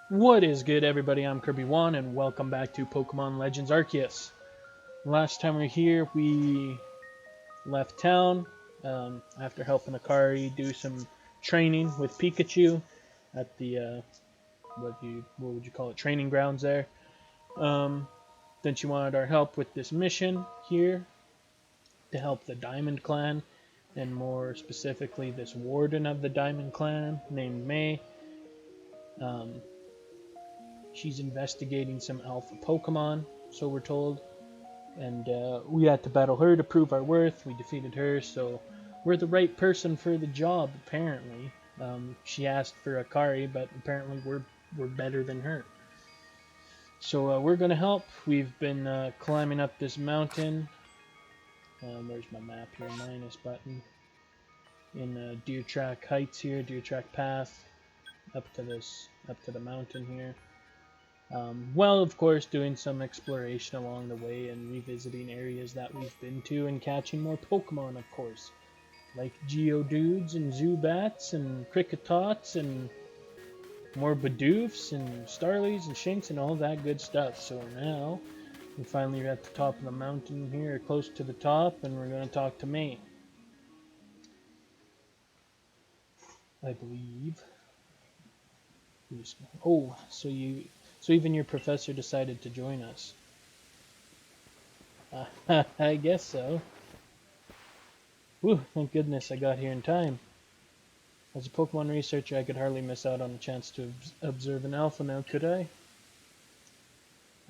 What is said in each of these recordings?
What is good, everybody? I'm Kirby1, and welcome back to Pokemon Legends Arceus. Last time we were here, we left town after helping Akari do some training with Pikachu at the what would you call it, training grounds there. Then she wanted our help with this mission here to help the Diamond Clan, and more specifically, this warden of the Diamond Clan named May. She's investigating some alpha Pokemon, so we're told. And we had to battle her to prove our worth. We defeated her, so we're the right person for the job, apparently. She asked for Akari, but apparently we're better than her. So we're going to help. We've been climbing up this mountain. Where's my map here? Minus button. In Deertrack Heights here, Deertrack Path. Up to the mountain here. Well, of course, doing some exploration along the way and revisiting areas that we've been to and catching more Pokemon, of course. Like Geodudes and Zubats and Kricketots and more Bidoofs and Starlies and Shinx and all that good stuff. So now, we finally are at the top of the mountain here, close to the top, and we're going to talk to May. I believe. Oh, so even your professor decided to join us. I guess so. Whew, thank goodness I got here in time. As a Pokemon researcher, I could hardly miss out on the chance to observe an alpha now, could I?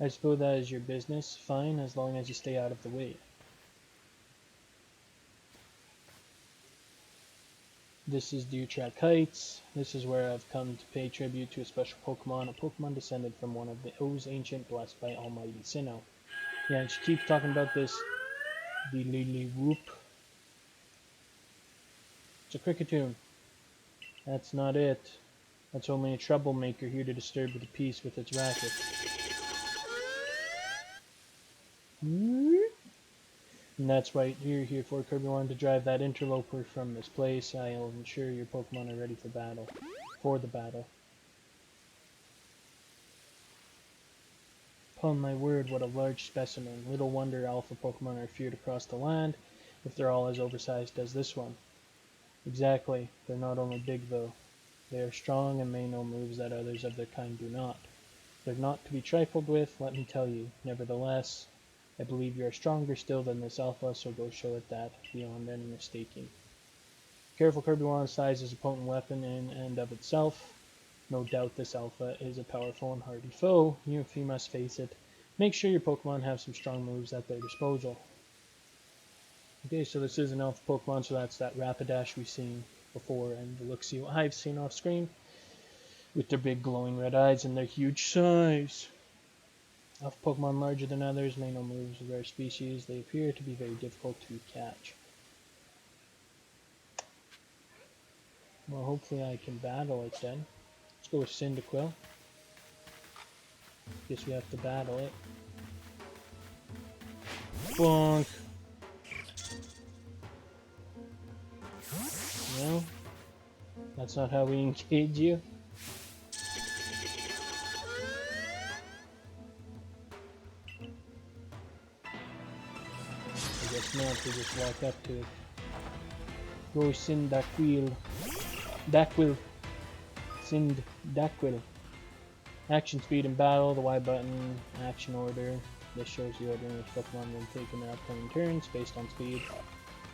I suppose that is your business. Fine, as long as you stay out of the way. This is Deertrack Heights. This is where I've come to pay tribute to a special Pokemon, a Pokemon descended from one of the O's ancient, blessed by Almighty Sinnoh. Yeah, and she keeps talking about this Lily Whoop. It's a Kricketune. That's not it. That's only a troublemaker here to disturb the peace with its racket. And that's right, you're here for Kirby wanted to drive that interloper from this place. I'll ensure your Pokemon are ready for battle. For the battle. Upon my word, what a large specimen. Little wonder alpha Pokemon are feared across the land, if they're all as oversized as this one. Exactly. They're not only big, though. They are strong and may know moves that others of their kind do not. They're not to be trifled with, let me tell you. Nevertheless, I believe you are stronger still than this alpha, so go show it that, beyond any mistaking. Careful, Kirby-Wan's size is a potent weapon in and of itself. No doubt this alpha is a powerful and hardy foe, if you must face it. Make sure your Pokemon have some strong moves at their disposal. Okay, so this is an alpha Pokemon, so that's that Rapidash we've seen before, and the Luxio I've seen off screen, with their big glowing red eyes and their huge size. Alpha Pokemon larger than others, may know moves of rare species. They appear to be very difficult to catch. Well, hopefully I can battle it then. Let's go with Cyndaquil. Guess we have to battle it. Bonk! No? That's not how we engage you? I guess not, we just walk up to it. Go Cyndaquil. Daquil. Cyndaquil. Action speed in battle, the Y button, action order. This shows the order in which Pokemon will take in their upcoming turns based on speed.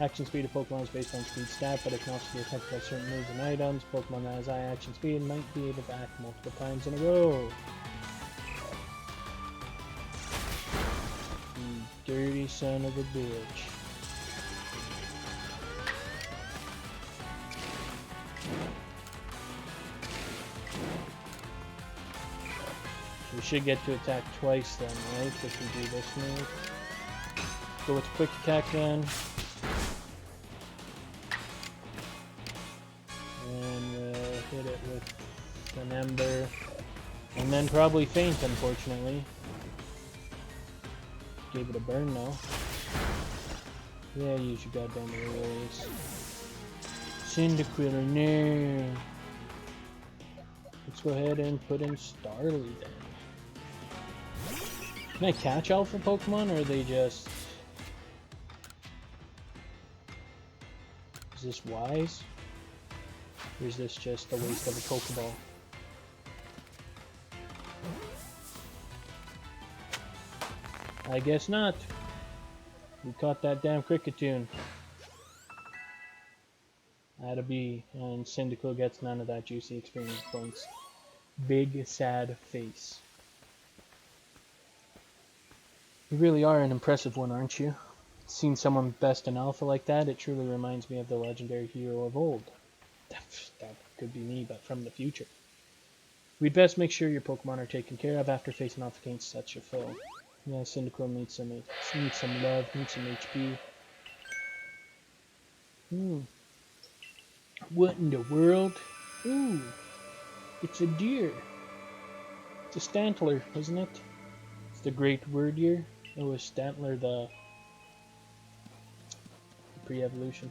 Action speed of Pokemon is based on speed stat, but it can also be affected by certain moves and items. Pokemon that has high action speed might be able to act multiple times in a row. You dirty son of a bitch. We should get to attack twice then, right? If we do this move. Go with quick attack then. And hit it with an ember. And then probably faint, unfortunately. Gave it a burn though. Yeah, use your goddamn aerials. Cyndaquil, no. Let's go ahead and put in Starly then. Can I catch alpha Pokemon, or are they just... Is this wise? Or is this just a waste of a Pokeball? I guess not. We caught that damn Kricketune. Atta B, and Cyndaquil gets none of that juicy experience points. Big sad face. You really are an impressive one, aren't you? Seen someone best in alpha like that, it truly reminds me of the legendary hero of old. That could be me, but from the future. We'd best make sure your Pokemon are taken care of after facing off against such a foe. Yeah, Cyndaquil needs some love, needs some HP. What in the world? Ooh, it's a deer. It's a Stantler, isn't it? It's the Great Wyrdeer. Oh, a Stantler, the pre-evolution.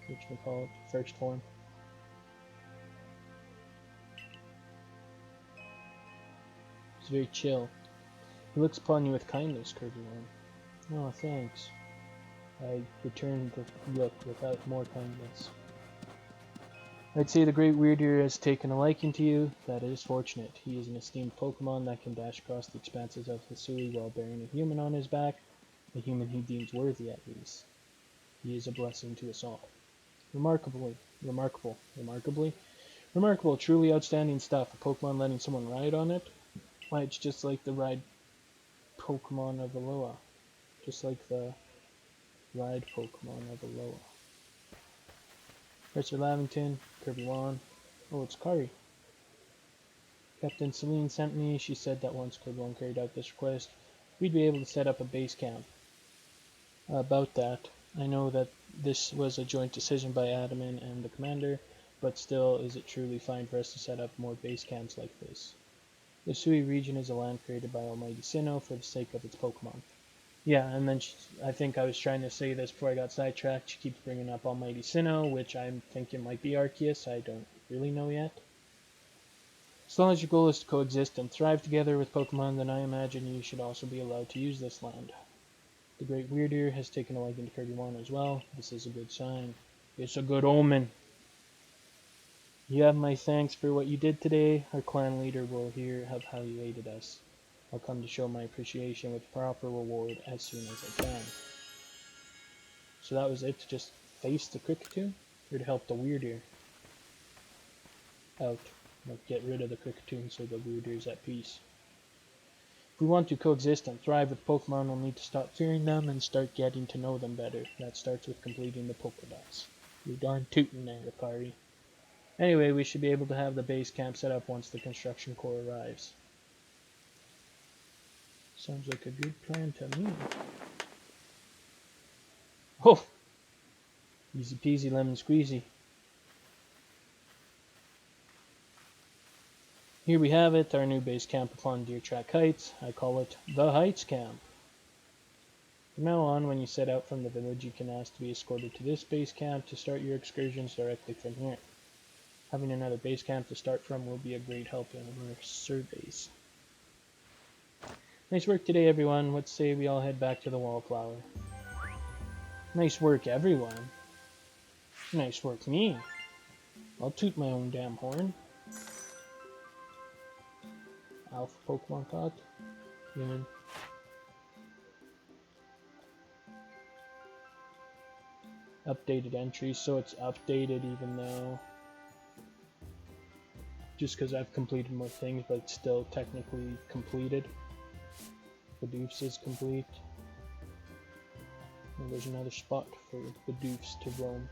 What you can call it, first form. He's very chill. He looks upon you with kindness, Kirby. Oh, thanks. I returned the look without more kindness. I'd say the Great Wyrdeer has taken a liking to you. That is fortunate. He is an esteemed Pokemon that can dash across the expanses of Hisui while bearing a human on his back, a human he deems worthy at least. He is a blessing to us all. Remarkable, truly outstanding stuff. A Pokemon letting someone ride on it? Why, it's just like the ride Pokemon of Alola. Just like the ride Pokemon of Alola. Professor Lavington, Kirby Wan. Oh, it's Kari. Captain Celine sent me. She said that once Kirby Wan carried out this request, we'd be able to set up a base camp. About that, I know that this was a joint decision by Adaman and the commander, but still, is it truly fine for us to set up more base camps like this? The Sui region is a land created by Almighty Sinnoh for the sake of its Pokemon. Yeah, and then I think I was trying to say this before I got sidetracked. She keeps bringing up Almighty Sinnoh, which I'm thinking might be Arceus. I don't really know yet. As long as your goal is to coexist and thrive together with Pokemon, then I imagine you should also be allowed to use this land. The Great Wyrdeer has taken a liking to Kirby Wan as well. This is a good sign. It's a good omen. You have my thanks for what you did today. Our clan leader will hear how you aided us. I'll come to show my appreciation with proper reward as soon as I can. So that was it, to just face the Kricketune? Or to help the Wyrdeer out? Like get rid of the Kricketune so the Wyrdeer's at peace. If we want to coexist and thrive with Pokemon, we'll need to stop fearing them and start getting to know them better. That starts with completing the Pokédots. You're darn tootin' there, Akari. Anyway, we should be able to have the base camp set up once the construction corps arrives. Sounds like a good plan to me. Oh! Easy peasy lemon squeezy. Here we have it, our new base camp upon Deertrack Heights. I call it the Heights Camp. From now on, when you set out from the village, you can ask to be escorted to this base camp to start your excursions directly from here. Having another base camp to start from will be a great help in our surveys. Nice work today, everyone. Let's say we all head back to the Wallflower. Nice work, everyone. Nice work, me. I'll toot my own damn horn. Alpha Pokemon caught. Human. Updated entries, so it's updated even though... Just because I've completed more things, but it's still technically completed. Bidoofs is complete. And there's another spot for Bidoofs to roam.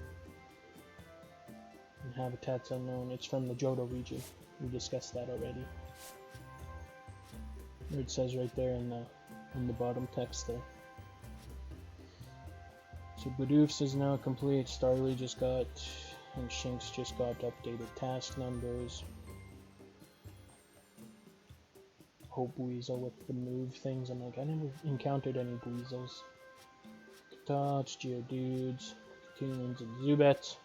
And habitats unknown. It's from the Johto region. We discussed that already. It says right there in the bottom text there. So Bidoofs is now complete. Starly just got, and Shinx just got updated task numbers. Hope Weasel with the move things. I'm like, I never encountered any Weasels. Tots, Geodudes, Kricketune, and Zubats.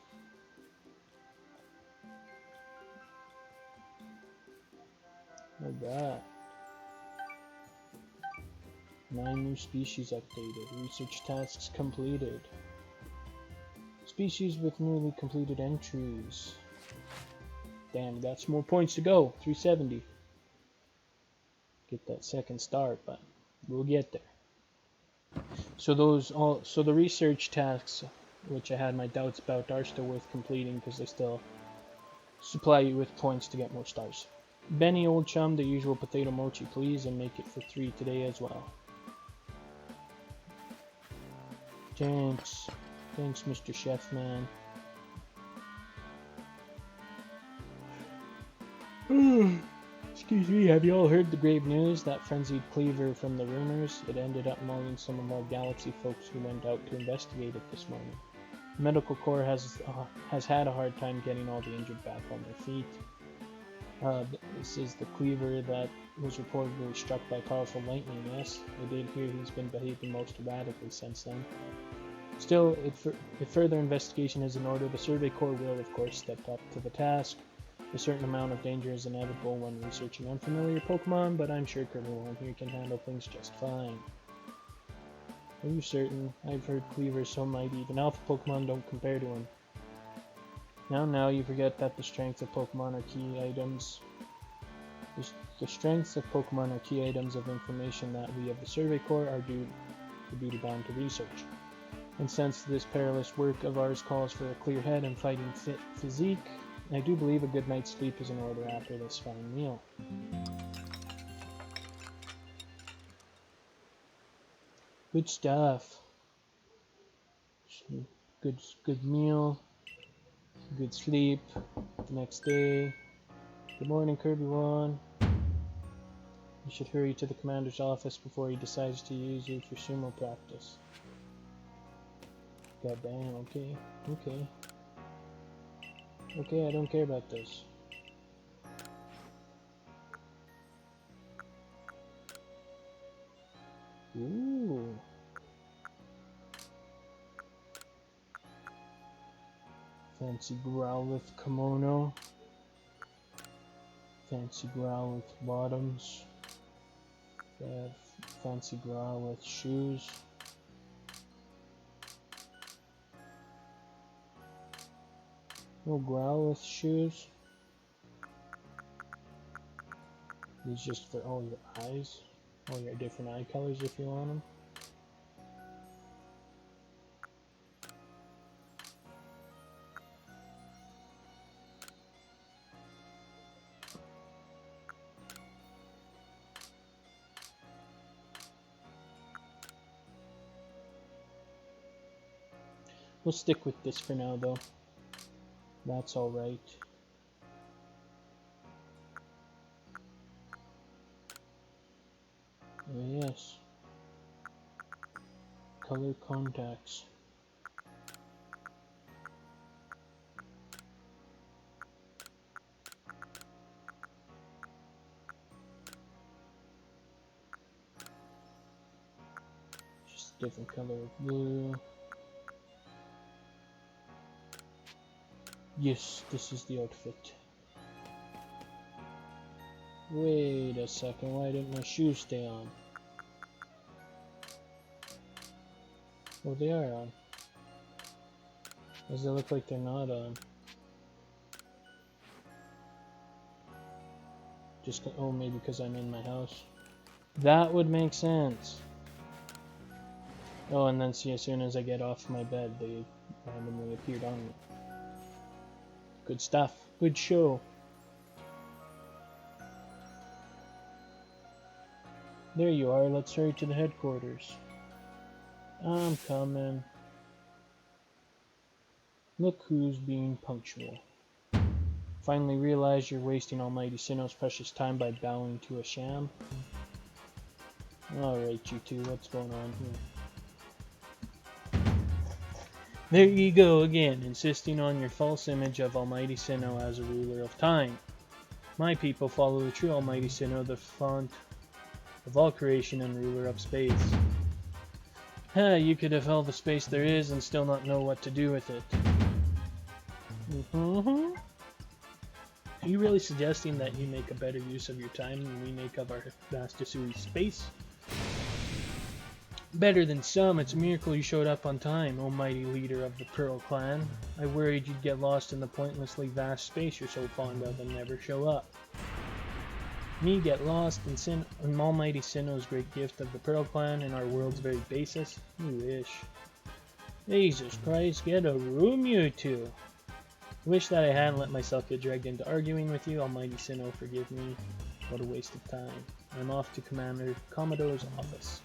Oh god. 9 new species updated. Research tasks completed. Species with newly completed entries. Damn, we got some more points to go. 370. Get that second star, but we'll get there. So the research tasks, which I had my doubts about, are still worth completing because they still supply you with points to get more stars. Benny, old chum, the usual potato mochi, please, and make it for 3 today as well. Thanks. Thanks, Mr. Chef Man. Excuse me, have you all heard the grave news? That frenzied Kleavor from the rumors? It ended up mauling some of our galaxy folks who went out to investigate it this morning. The medical corps has had a hard time getting all the injured back on their feet. This is the Kleavor that was reportedly struck by powerful lightning, yes? I did hear he's been behaving most erratically since then. Still, if further investigation is in order, the Survey Corps will, of course, step up to the task. A certain amount of danger is inevitable when researching unfamiliar Pokemon, but I'm sure everyone here can handle things just fine. Are you certain? I've heard Kleavor's so mighty, even Alpha Pokemon don't compare to him. Now you forget that the strengths of Pokemon are key items. The strengths of Pokemon are key items of information that we of the Survey Corps are duty-bound to research. And since this perilous work of ours calls for a clear head and fighting fit physique, I do believe a good night's sleep is in order after this fine meal. Good stuff. Good meal. Good sleep. The next day. Good morning, Kirby-wan. You should hurry to the commander's office before he decides to use you for sumo practice. God damn, okay. Okay, I don't care about this. Ooh. Fancy Growlithe kimono. Fancy Growlithe bottoms. Fancy Growlithe shoes. No Growlithe shoes. These just for all your eyes. All your different eye colors if you want them. We'll stick with this for now though. That's alright. Oh yes. Color contacts. Just a different color of blue. Yes, this is the outfit. Wait a second, why didn't my shoes stay on? Oh, they are on. Does it look like they're not on? Oh, maybe because I'm in my house. That would make sense. Oh, and then see, as soon as I get off my bed, they randomly appeared on me. Good stuff. Good show. There you are. Let's hurry to the headquarters. I'm coming. Look who's being punctual. Finally realize you're wasting Almighty Sinnoh's precious time by bowing to a sham? Alright, you two, what's going on here? There you go again, insisting on your false image of Almighty Sinnoh as a ruler of time. My people follow the true Almighty Sinnoh, the font of all creation and ruler of space. You could have all the space there is and still not know what to do with it. Are you really suggesting that you make a better use of your time than we make of our vast space? Better than some, it's a miracle you showed up on time, O mighty leader of the Pearl Clan. I worried you'd get lost in the pointlessly vast space you're so fond of and never show up. Me get lost in almighty Sinnoh's great gift of the Pearl Clan and our world's very basis? You wish. Jesus Christ, get a room, you two! Wish that I hadn't let myself get dragged into arguing with you. Almighty Sinnoh, forgive me. What a waste of time. I'm off to Commander Commodore's office.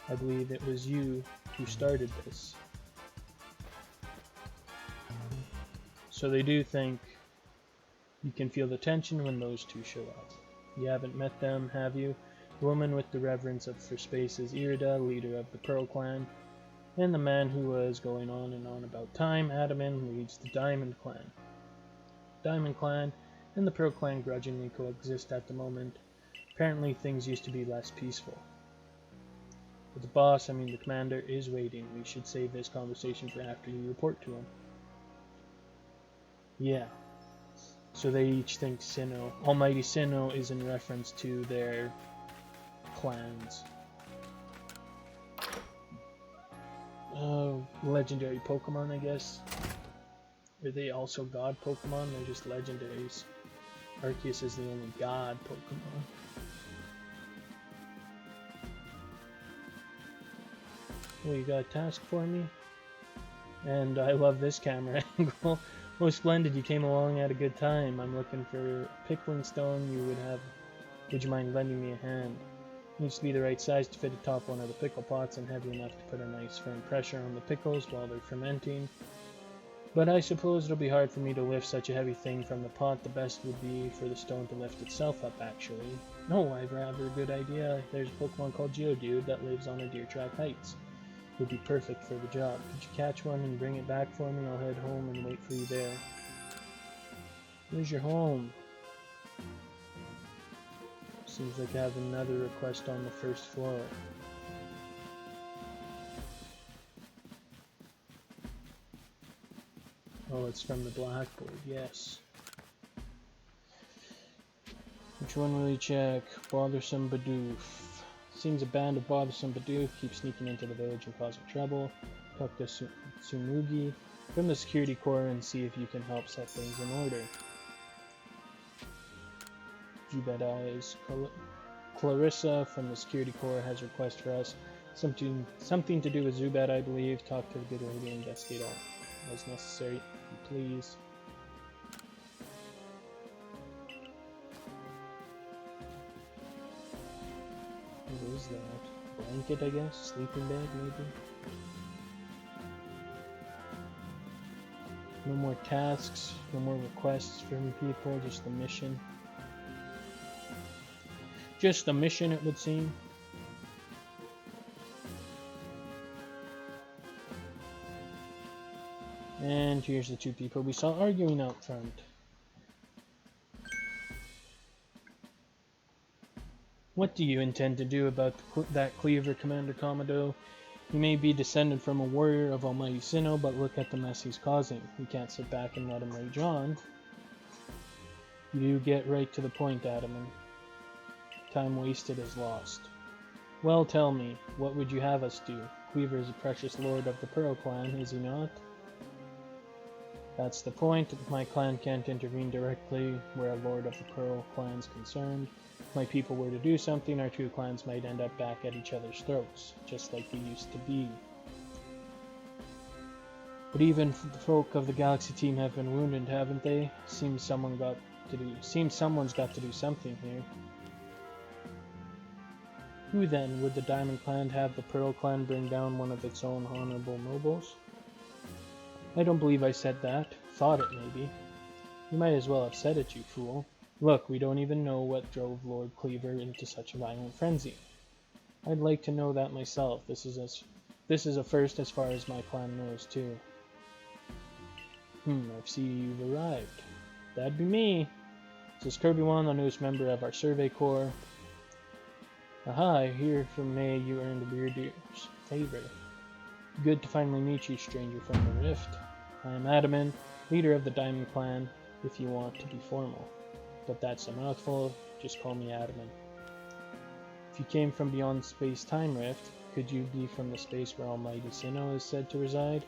I believe it was you who started this. So they do think you can feel the tension when those two show up. You haven't met them, have you? The woman with the reverence for space is Wyrdeer, leader of the Pearl Clan, and the man who was going on and on about time, Adaman, leads the Diamond Clan. Diamond Clan and the Pearl Clan grudgingly coexist at the moment. Apparently things used to be less peaceful. But the boss, I mean the commander, is waiting. We should save this conversation for after you report to him. Yeah. So they each think Sinnoh, Almighty Sinnoh, is in reference to their clans. Legendary Pokemon, I guess. Are they also god Pokemon? They're just legendaries. Arceus is the only god Pokemon. Oh, you got a task for me? And I love this camera angle. Oh, splendid, you came along at a good time. I'm looking for pickling stone would you mind lending me a hand? Needs to be the right size to fit atop one of the pickle pots and heavy enough to put a nice firm pressure on the pickles while they're fermenting. But I suppose it'll be hard for me to lift such a heavy thing from the pot. The best would be for the stone to lift itself up, actually. No, I've rather a good idea. There's a Pokemon called Geodude that lives on the Deertrack Heights. Would be perfect for the job. Could you catch one and bring it back for me? I'll head home and wait for you there. Where's your home? Seems like I have another request on the first floor. Oh, it's from the blackboard, yes. Which one will you check? Bothersome Bidoof. Seems a band of bothersome Bidoof keep sneaking into the village and causing trouble. Talk to Tsumugi from the security corps and see if you can help set things in order. Bad Eyes. Clarissa from the security corps has a request for us. Something to do with Zubat, I believe. Talk to the good lady and investigate all as necessary, please. What is that? Blanket, I guess? Sleeping bag, maybe? No more tasks, no more requests from people, just the mission. Just a mission, it would seem. And here's the two people we saw arguing out front. What do you intend to do about that Kleavor, Commander Commodore? He may be descended from a warrior of Almighty Sinnoh, but look at the mess he's causing. We can't sit back and let him rage on. You get right to the point, Adaman. Time wasted is lost. Well, tell me, what would you have us do? Kleavor is a precious lord of the Pearl Clan, is he not? That's the point. My clan can't intervene directly where a lord of the Pearl Clan's concerned. If my people were to do something, our two clans might end up back at each other's throats, just like they used to be. But even the folk of the Galaxy team have been wounded, haven't they? Seems someone's got to do something here. Who then? Would the Diamond Clan have the Pearl Clan bring down one of its own honorable nobles? I don't believe I said that. Thought it, maybe. You might as well have said it, you fool. Look, we don't even know what drove Lord Kleavor into such a violent frenzy. I'd like to know that myself. This is a first as far as my clan knows, too. I see you've arrived. That'd be me. This is Kirby-wan, the newest member of our survey corps. Aha, I hear from May you earned Wyrdeer's favor. Good to finally meet you, stranger from the Rift. I am Adaman, leader of the Diamond Clan. if you want to be formal. But that's a mouthful, just call me Adamant. If you came from beyond space-time rift, could you be from the space where Almighty Sinnoh is said to reside?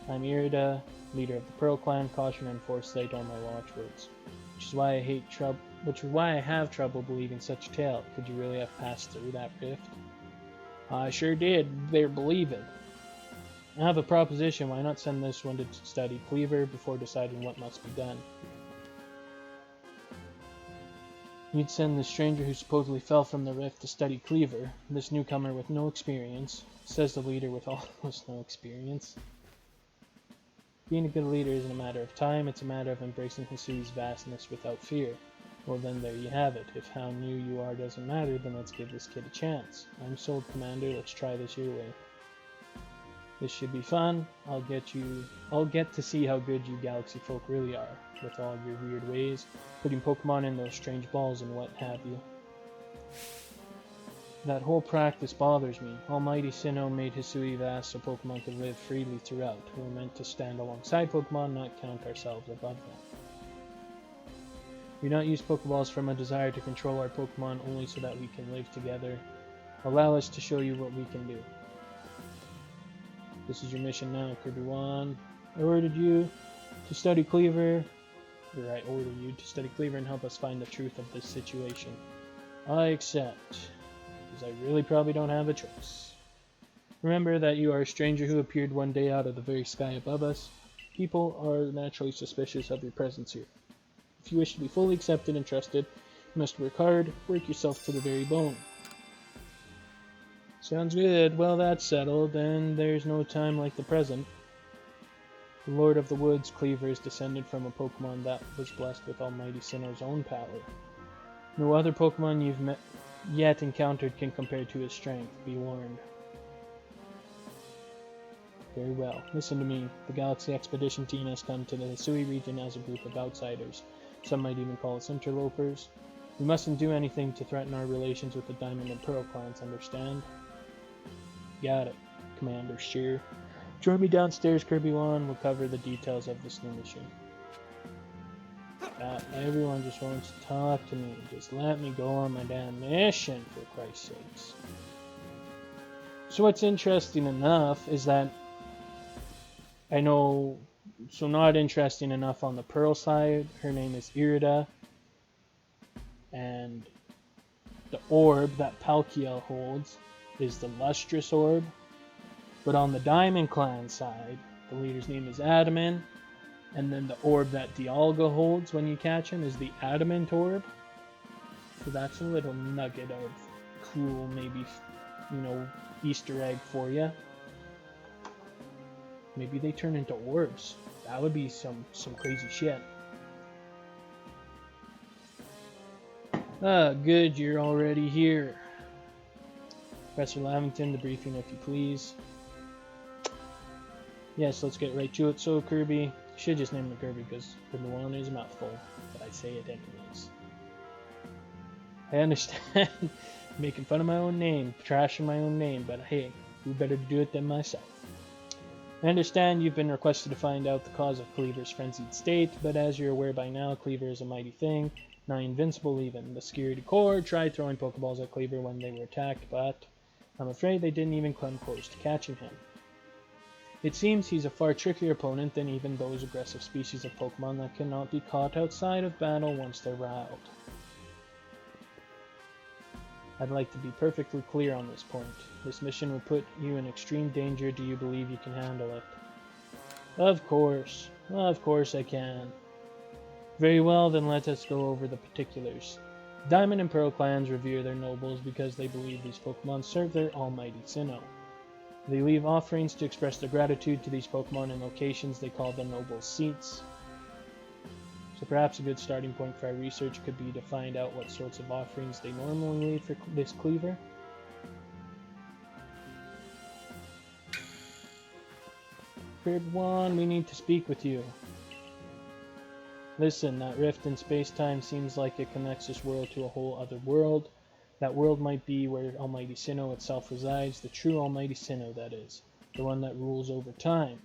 I'm Wyrdeer, leader of the Pearl Clan. Caution and foresight are my watchwords. Which is why I have trouble believing such a tale. Could you really have passed through that rift? I sure did. Better believe it. I have a proposition. Why not send this one to study Kleavor before deciding what must be done? You'd send the stranger who supposedly fell from the rift to study Kleavor, this newcomer with no experience, says the leader with almost no experience. Being a good leader isn't a matter of time, it's a matter of embracing Hisui's vastness without fear. Well then, there you have it. If how new you are doesn't matter, then let's give this kid a chance. I'm sold, Commander. Let's try this your way. This should be fun. I'll get to see how good you galaxy folk really are, with all your weird ways, putting Pokemon in those strange balls and what have you. That whole practice bothers me. Almighty Sinnoh made Hisui vast so Pokemon could live freely throughout. We're meant to stand alongside Pokemon, not count ourselves above them. We don't use Pokeballs from a desire to control our Pokemon, only so that we can live together. Allow us to show you what we can do. This is your mission now, Kirby-wan. I ordered you to study Kleavor, and help us find the truth of this situation. I accept, because I really probably don't have a choice. Remember that you are a stranger who appeared one day out of the very sky above us. People are naturally suspicious of your presence here. If you wish to be fully accepted and trusted, you must work hard, work yourself to the very bone. Sounds good. Well, that's settled, and there's no time like the present. The Lord of the Woods, Kleavor, is descended from a Pokemon that was blessed with Almighty Sinnoh's own power. No other Pokemon you've yet encountered can compare to his strength, be warned. Very well. Listen to me. The Galaxy Expedition team has come to the Hisui region as a group of outsiders. Some might even call us interlopers. We mustn't do anything to threaten our relations with the Diamond and Pearl clans, understand? Got it, Commander Shear. Join me downstairs, Kirby-wan. We'll cover the details of this new mission. Everyone just wants to talk to me. Just let me go on my damn mission, for Christ's sakes. So what's interesting enough is that I know, so not interesting enough on the Pearl side, her name is Wyrdeer, and the orb that Palkia holds is the Lustrous Orb, but on the Diamond Clan side, the leader's name is Adamant, and then the orb that Dialga holds when you catch him is the Adamant Orb. So that's a little nugget of cool, maybe, Easter egg for you. Maybe they turn into orbs. That would be some crazy shit. Good, you're already here. Professor Lavington, the briefing if you please. Yes, let's get right to it. So Kirby, should just name him Kirby because Kirby-wan is a mouthful, but I say it anyways. I understand making fun of my own name, trashing my own name, but hey, who better to do it than myself? I understand you've been requested to find out the cause of Kleavor's frenzied state, but as you're aware by now, Kleavor is a mighty thing, nigh invincible even. The Security Corps tried throwing Pokeballs at Kleavor when they were attacked, but I'm afraid they didn't even come close to catching him. It seems he's a far trickier opponent than even those aggressive species of Pokemon that cannot be caught outside of battle once they're riled. I'd like to be perfectly clear on this point. This mission will put you in extreme danger. Do you believe you can handle it? Of course I can. Very well, then let us go over the particulars. Diamond and Pearl clans revere their nobles because they believe these Pokemon serve their almighty Sinnoh. They leave offerings to express their gratitude to these Pokemon in locations they call the nobles' seats. So perhaps a good starting point for our research could be to find out what sorts of offerings they normally leave for this Kleavor. Kirby-wan, we need to speak with you. Listen, that rift in space-time seems like it connects this world to a whole other world. That world might be where Almighty Sinnoh itself resides, the true Almighty Sinnoh, that is, the one that rules over time.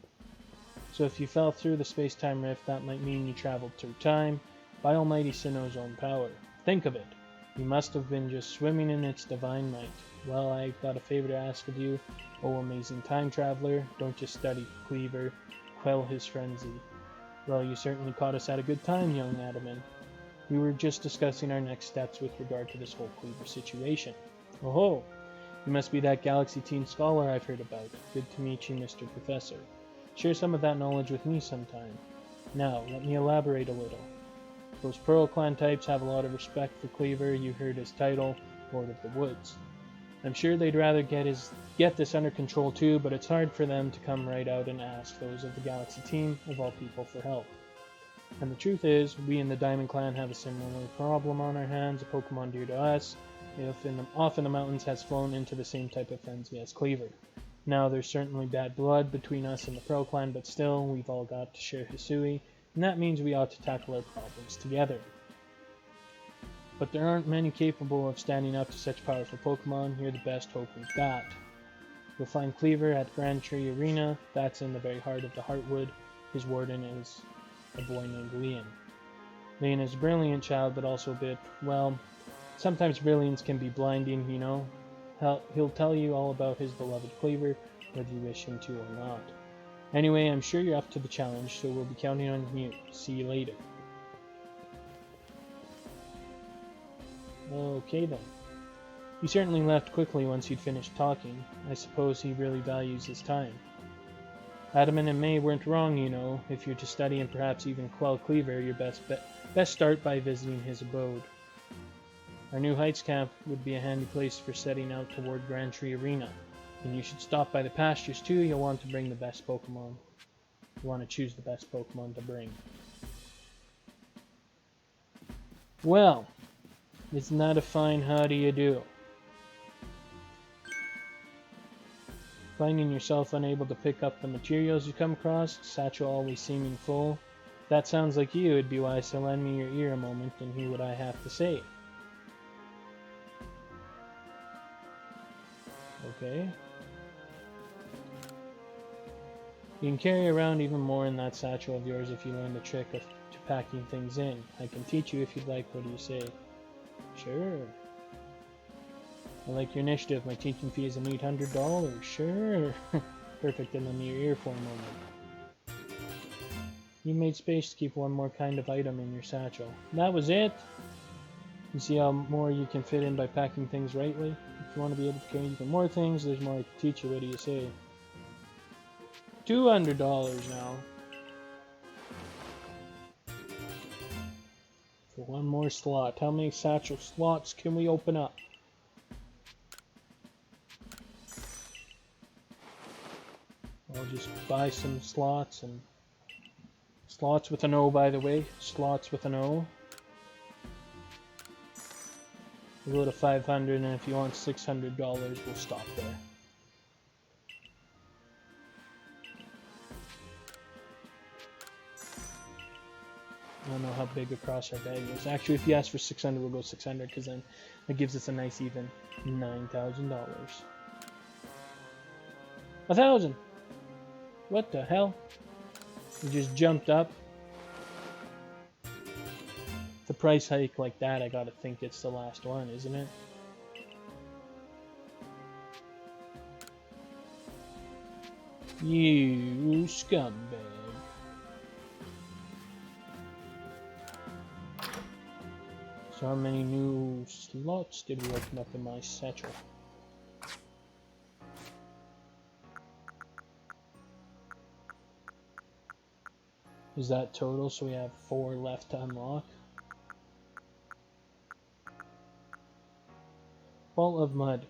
So if you fell through the space-time rift, that might mean you traveled through time by Almighty Sinnoh's own power. Think of it. You must have been just swimming in its divine might. Well, I've got a favor to ask of you, O amazing time traveler. Don't just study Kleavor, quell his frenzy. Well, you certainly caught us at a good time, young Adaman. We were just discussing our next steps with regard to this whole Kleavor situation. Oh ho! You must be that Galaxy Teen scholar I've heard about. Good to meet you, Mr. Professor. Share some of that knowledge with me sometime. Now, let me elaborate a little. Those Pearl Clan types have a lot of respect for Kleavor. You heard his title, Lord of the Woods. I'm sure they'd rather get this under control too, but it's hard for them to come right out and ask those of the Galaxy Team, of all people, for help. And the truth is, we in the Diamond Clan have a similar problem on our hands. A Pokemon dear to us, off in the mountains, has flown into the same type of frenzy as Kleavor. Now, there's certainly bad blood between us and the Pearl Clan, but still, we've all got to share Hisui, and that means we ought to tackle our problems together. But there aren't many capable of standing up to such powerful Pokemon. You're the best hope we've got. You'll find Kleavor at Grand Tree Arena. That's in the very heart of the Heartwood. His warden is a boy named Lian. Lian is a brilliant child, but also a bit, well, sometimes brilliance can be blinding, you know. He'll tell you all about his beloved Kleavor, whether you wish him to or not. Anyway, I'm sure you're up to the challenge, so we'll be counting on you. See you later. Okay then. He certainly left quickly once he'd finished talking. I suppose he really values his time. Adaman and May weren't wrong, you know. If you're to study and perhaps even quell Kleavor, your best start by visiting his abode. Our new Heights camp would be a handy place for setting out toward Grand Tree Arena. And you should stop by the pastures too. You'll want to bring the best Pokemon. You want to choose the best Pokemon to bring. Well, isn't that a fine how do you do? Finding yourself unable to pick up the materials you come across, satchel always seeming full. If that sounds like you, it'd be wise to lend me your ear a moment and hear what I have to say. Okay. You can carry around even more in that satchel of yours if you learn the trick to packing things in. I can teach you if you'd like. What do you say? Sure. I like your initiative. My teaching fee is an $800. Sure. Perfect. And lend me your ear for a moment. You made space to keep one more kind of item in your satchel. That was it? You see how more you can fit in by packing things rightly? If you want to be able to carry even more things, there's more I can teach you. What do you say? $200 now. For one more slot. How many satchel slots can we open up? I'll just buy some slots, and slots with an O, by the way. Slots with an O. We'll go to 500, and if you want $600, we'll stop there. I don't know how big across our bag is. Actually, if you ask for 600, we'll go 600, because then it gives us a nice even $9,000. 1,000! What the hell? We just jumped up. The price hike like that, I gotta think it's the last one, isn't it? You scumbag. So how many new slots did we open up in my satchel? Is that total? So we have 4 left to unlock. Ball of Mud.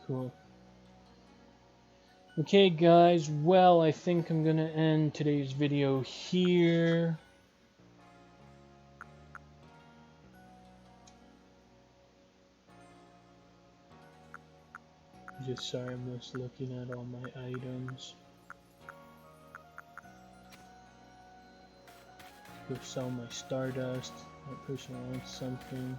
Cool. Okay guys, well I think I'm gonna end today's video here. Just sorry, I'm just looking at all my items. Go sell my Stardust. That person wants something.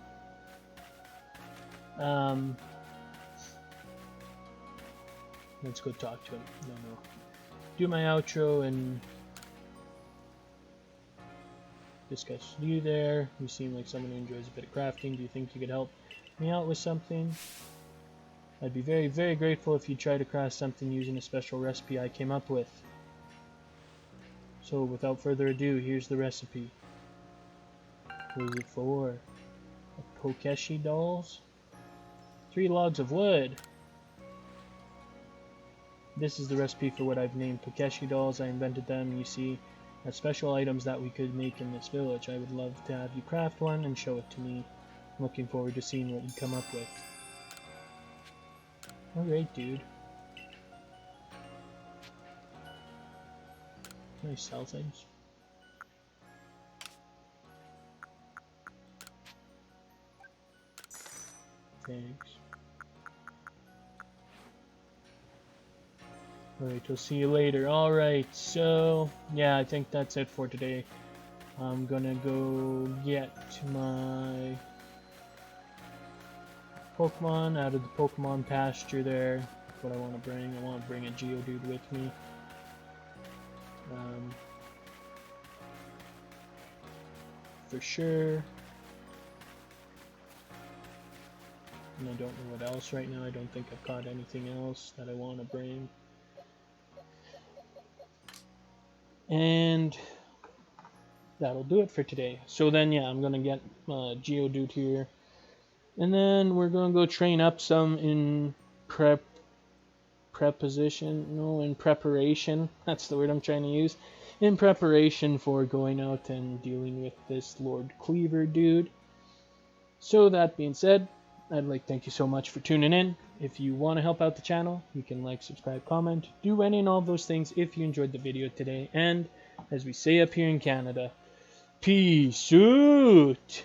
Let's go talk to him. No. Do my outro and discuss you there. You seem like someone who enjoys a bit of crafting. Do you think you could help me out with something? I'd be very, very grateful if you try to craft something using a special recipe I came up with. So, without further ado, here's the recipe. What is it for? Pokeshi dolls? 3 logs of wood. This is the recipe for what I've named Pokeshi dolls. I invented them, you see, as special items that we could make in this village. I would love to have you craft one and show it to me. I'm looking forward to seeing what you come up with. Alright, dude. Can I sell things? Thanks. Alright, we'll see you later. Alright, so yeah, I think that's it for today. I'm gonna go get my Pokemon out of the Pokemon pasture there. That's what I want to bring. I want to bring a Geodude with me. For sure. And I don't know what else right now. I don't think I've caught anything else that I want to bring. And that'll do it for today. So then, yeah, I'm going to get Geodude here. And then we're going to go train up some in preparation. That's the word I'm trying to use. In preparation for going out and dealing with this Lord Kleavor dude. So that being said, I'd like to thank you so much for tuning in. If you want to help out the channel, you can like, subscribe, comment, do any and all those things if you enjoyed the video today. And as we say up here in Canada, peace out!